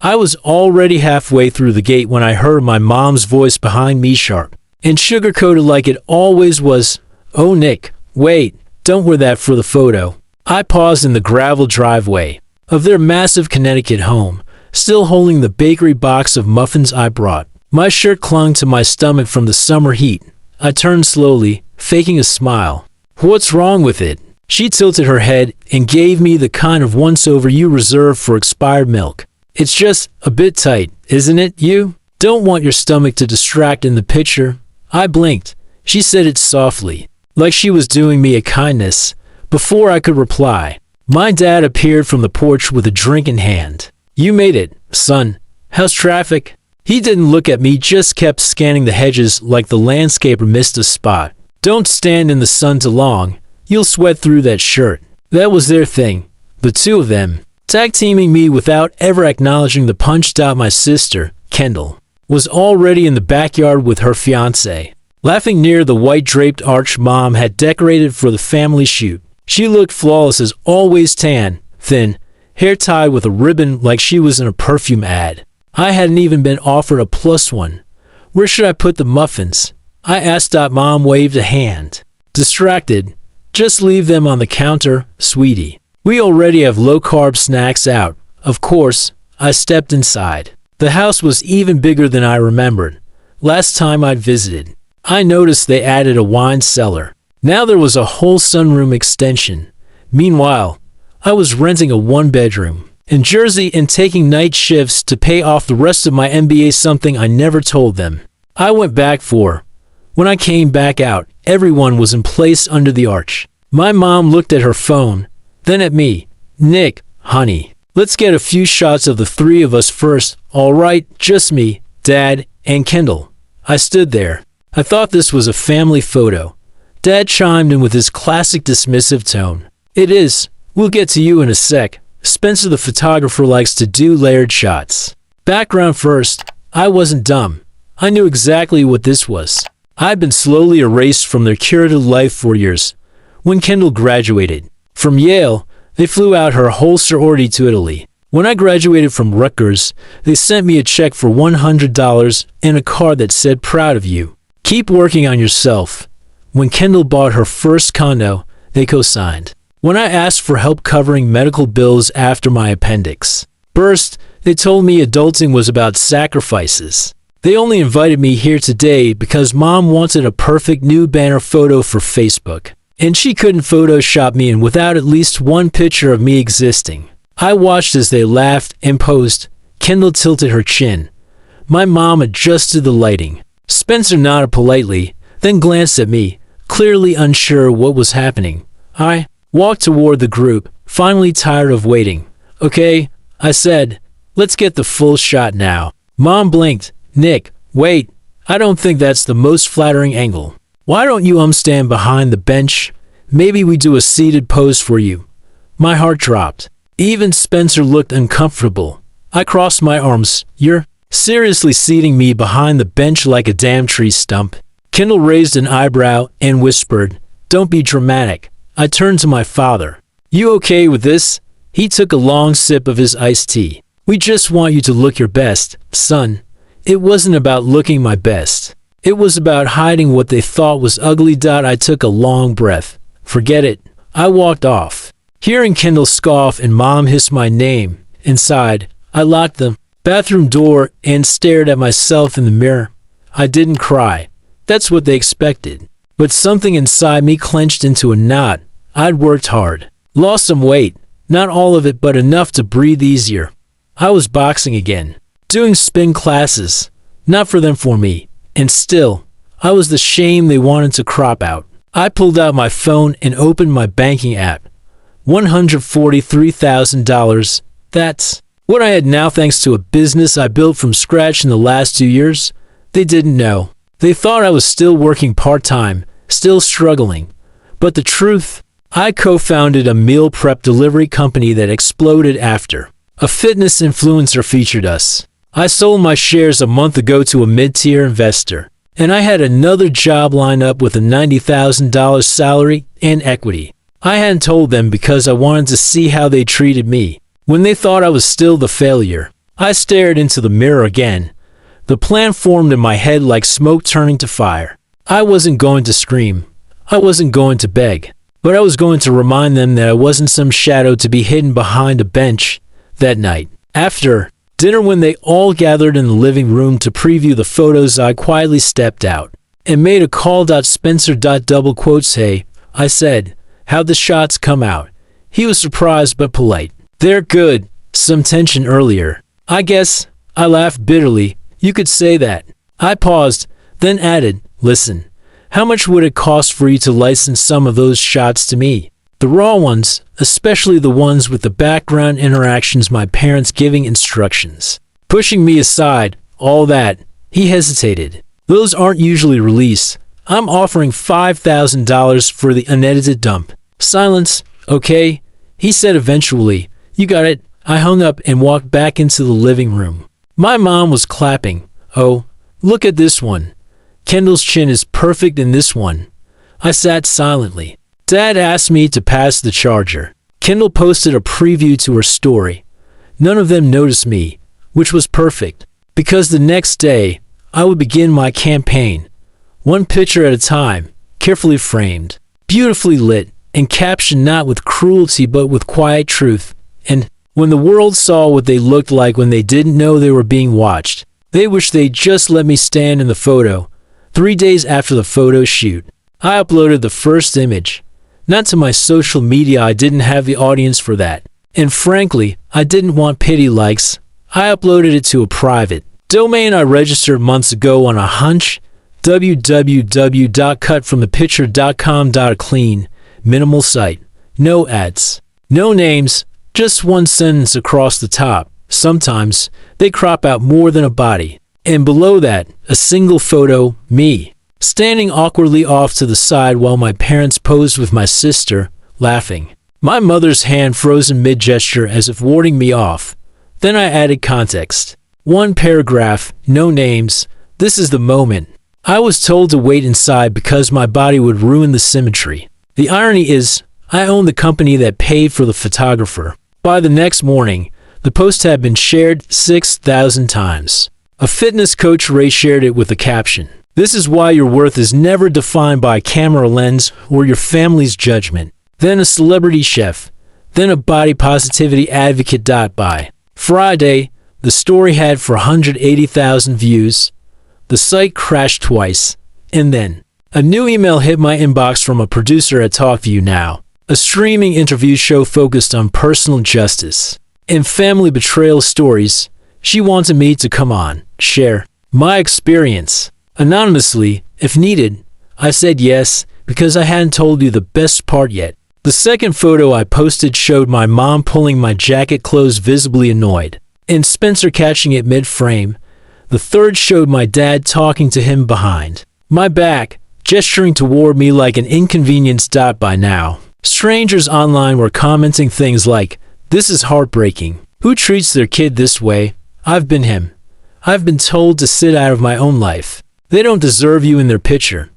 I was already halfway through the gate when I heard my mom's voice behind me, sharp and sugar-coated like it always was. "Oh, Nick, wait, don't wear that for the photo." I paused in the gravel driveway of their massive Connecticut home, still holding the bakery box of muffins I brought. My shirt clung to my stomach from the summer heat. I turned slowly, faking a smile. "What's wrong with it?" She tilted her head and gave me the kind of once-over you reserve for expired milk. "It's just a bit tight, isn't it? You don't want your stomach to distract in the picture." I blinked. She said it softly, like she was doing me a kindness. Before I could reply, my dad appeared from the porch with a drink in hand. "You made it, son. How's traffic?" He didn't look at me, just kept scanning the hedges like the landscaper missed a spot. "Don't stand in the sun too long. You'll sweat through that shirt." That was their thing, the two of them, tag-teaming me without ever acknowledging the punch. My sister, Kendall, was already in the backyard with her fiancé, laughing near the white-draped arch Mom had decorated for the family shoot. She looked flawless as always, tan, thin, hair tied with a ribbon like she was in a perfume ad. I hadn't even been offered a plus one. "Where should I put the muffins?" I asked. Mom waved a hand. Distracted. "Just leave them on the counter, sweetie. We already have low-carb snacks out." Of course, I stepped inside. The house was even bigger than I remembered last time I'd visited. I noticed they added a wine cellar. Now there was a whole sunroom extension. Meanwhile, I was renting a one-bedroom in Jersey and taking night shifts to pay off the rest of my MBA, something I never told them I went back for. When I came back out, everyone was in place under the arch. My mom looked at her phone, then at me. "Nick, honey, let's get a few shots of the three of us first." "All right, just me, Dad, and Kendall." I stood there. I thought this was a family photo. Dad chimed in with his classic dismissive tone. "It is. We'll get to you in a sec. Spencer the photographer likes to do layered shots." Background first. I wasn't dumb. I knew exactly what this was. I'd been slowly erased from their curated life for years. When Kendall graduated from Yale, they flew out her whole sorority to Italy. When I graduated from Rutgers, they sent me a check for $100 and a card that said, "Proud of you. Keep working on yourself." When Kendall bought her first condo, they co-signed. When I asked for help covering medical bills after my appendix burst, they told me adulting was about sacrifices. They only invited me here today because Mom wanted a perfect new banner photo for Facebook, and she couldn't Photoshop me in without at least one picture of me existing. I watched as they laughed and posed. Kendall tilted her chin. My mom adjusted the lighting. Spencer nodded politely, then glanced at me, clearly unsure what was happening. I walked toward the group, finally tired of waiting. "Okay," I said, "let's get the full shot now." Mom blinked. "Nick, wait, I don't think that's the most flattering angle. Why don't you stand behind the bench? Maybe we do a seated pose for you." My heart dropped. Even Spencer looked uncomfortable. I crossed my arms. "You're seriously seating me behind the bench like a damn tree stump?" Kendall raised an eyebrow and whispered, "Don't be dramatic." I turned to my father. "You okay with this?" He took a long sip of his iced tea. "We just want you to look your best, son." It wasn't about looking my best. It was about hiding what they thought was ugly. I took a long breath. "Forget it." I walked off. Hearing Kendall scoff and Mom hiss my name inside, I locked the bathroom door and stared at myself in the mirror. I didn't cry. That's what they expected. But something inside me clenched into a knot. I'd worked hard. Lost some weight. Not all of it, but enough to breathe easier. I was boxing again. Doing spin classes. Not for them, for me. And still, I was the shame they wanted to crop out. I pulled out my phone and opened my banking app. $143,000. That's what I had now, thanks to a business I built from scratch in the last 2 years. They didn't know. They thought I was still working part-time, still struggling. But the truth, I co-founded a meal prep delivery company that exploded after a fitness influencer featured us. I sold my shares a month ago to a mid-tier investor, and I had another job lined up with a $90,000 salary and equity. I hadn't told them because I wanted to see how they treated me when they thought I was still the failure. I stared into the mirror again. The plan formed in my head like smoke turning to fire. I wasn't going to scream. I wasn't going to beg. But I was going to remind them that I wasn't some shadow to be hidden behind a bench that night. After dinner, when they all gathered in the living room to preview the photos, I quietly stepped out and made a call. Spencer, double quotes, hey, I said, how'd the shots come out? He was surprised but polite. They're good. Some tension earlier. I guess. I laughed bitterly. You could say that. I paused, then added, listen, how much would it cost for you to license some of those shots to me? The raw ones, especially the ones with the background interactions, my parents giving instructions, pushing me aside, all that. He hesitated. Those aren't usually released. I'm offering $5,000 for the unedited dump. Silence. Okay, he said eventually. You got it. I hung up and walked back into the living room. My mom was clapping. Oh, look at this one. Kendall's chin is perfect in this one. I sat silently. Dad asked me to pass the charger. Kendall posted a preview to her story. None of them noticed me, which was perfect, because the next day, I would begin my campaign. One picture at a time, carefully framed, beautifully lit, and captioned not with cruelty but with quiet truth. And when the world saw what they looked like when they didn't know they were being watched, they wished they'd just let me stand in the photo. 3 days after the photo shoot, I uploaded the first image. Not to my social media, I didn't have the audience for that. And frankly, I didn't want pity likes. I uploaded it to a private domain I registered months ago on a hunch. www.cutfromthepicture.com. A clean, minimal site. No ads. No names. Just one sentence across the top. Sometimes they crop out more than a body. And below that, a single photo, me, standing awkwardly off to the side while my parents posed with my sister, laughing. My mother's hand frozen mid-gesture as if warding me off. Then I added context. One paragraph, no names. This is the moment. I was told to wait inside because my body would ruin the symmetry. The irony is, I own the company that paid for the photographer. By the next morning, the post had been shared 6,000 times. A fitness coach shared it with the caption, "This is why your worth is never defined by a camera lens or your family's judgment." Then a celebrity chef. Then a body positivity advocate. By Friday, the story had 480,000 views. The site crashed twice. And then a new email hit my inbox from a producer at TalkView Now, a streaming interview show focused on personal justice and family betrayal stories. She wanted me to come on, share my experience, anonymously, if needed. I said yes, because I hadn't told you the best part yet. The second photo I posted showed my mom pulling my jacket closed, visibly annoyed, and Spencer catching it mid-frame. The third showed my dad talking to him behind my back, gesturing toward me like an inconvenience. By now, strangers online were commenting things like, "This is heartbreaking. Who treats their kid this way? I've been him. I've been told to sit out of my own life. They don't deserve you in their picture."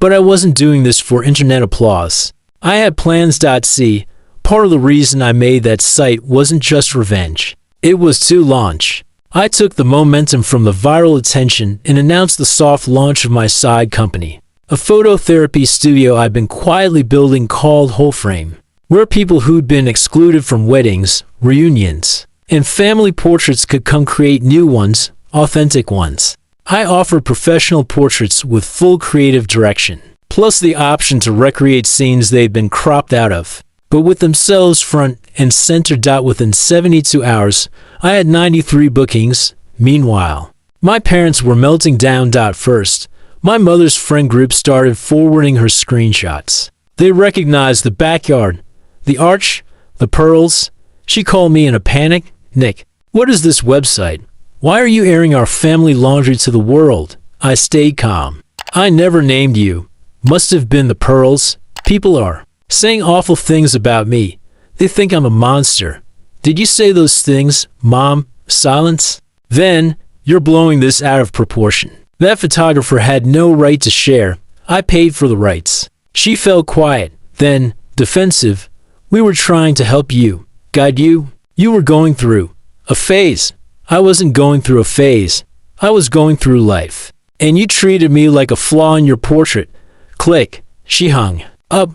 But I wasn't doing this for internet applause. I had plans. See, part of the reason I made that site wasn't just revenge. It was to launch. I took the momentum from the viral attention and announced the soft launch of my side company, a phototherapy studio I'd been quietly building called Whole Frame, where people who'd been excluded from weddings, reunions, and family portraits could come create new ones, authentic ones. I offered professional portraits with full creative direction, plus the option to recreate scenes they'd been cropped out of, but with themselves front and center. Within 72 hours, I had 93 bookings. Meanwhile, my parents were melting down. First, my mother's friend group started forwarding her screenshots. They recognized the backyard, the arch, the pearls. She called me in a panic. "Nick, what is this website? Why are you airing our family laundry to the world?" I stayed calm. "I never named you. Must have been the pearls. People are saying awful things about me. They think I'm a monster." "Did you say those things, Mom?" Silence. "Then, you're blowing this out of proportion. That photographer had no right to share. I paid for the rights." She fell quiet, then, defensive. "We were trying to help you, guide you. You were going through a phase." I wasn't going through a phase. I was going through life. And you treated me like a flaw in your portrait. Click. She hung up.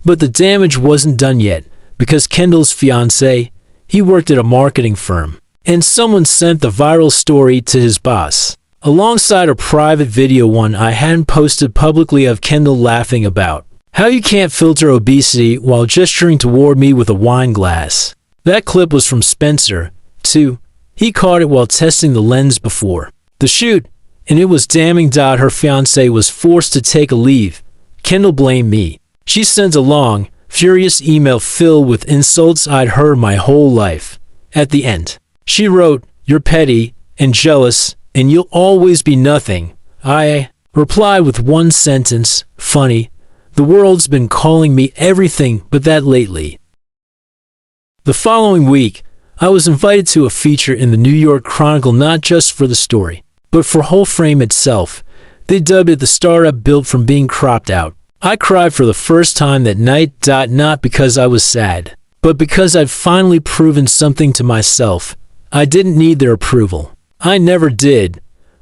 But the damage wasn't done yet, because Kendall's fiancé, he worked at a marketing firm, and someone sent the viral story to his boss, alongside a private video one I hadn't posted publicly of Kendall laughing about how you can't filter obesity while gesturing toward me with a wine glass. That clip was from Spencer, too. He caught it while testing the lens before the shoot, and it was damning. Her fiancé was forced to take a leave. Kendall blamed me. She sent a long, furious email filled with insults I'd heard my whole life. At the end, she wrote, "You're petty and jealous, and you'll always be nothing." I replied with one sentence, "Funny, the world's been calling me everything but that lately." The following week, I was invited to a feature in the New York Chronicle, not just for the story, but for Whole Frame itself. They dubbed it the startup built from being cropped out. I cried for the first time that night, not because I was sad, but because I'd finally proven something to myself. I didn't need their approval. I never did.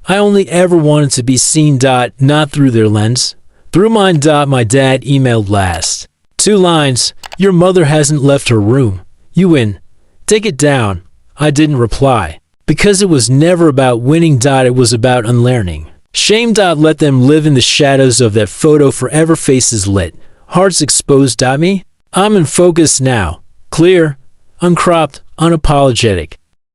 I only ever wanted to be seen, not through their lens. Through mine. My dad emailed last. 2 lines. "Your mother hasn't left her room. You win. Take it down." I didn't reply, because it was never about winning. It was about unlearning. Shame. Let them live in the shadows of that photo forever. Faces lit, hearts exposed. Me? I'm in focus now. Clear, uncropped, unapologetic.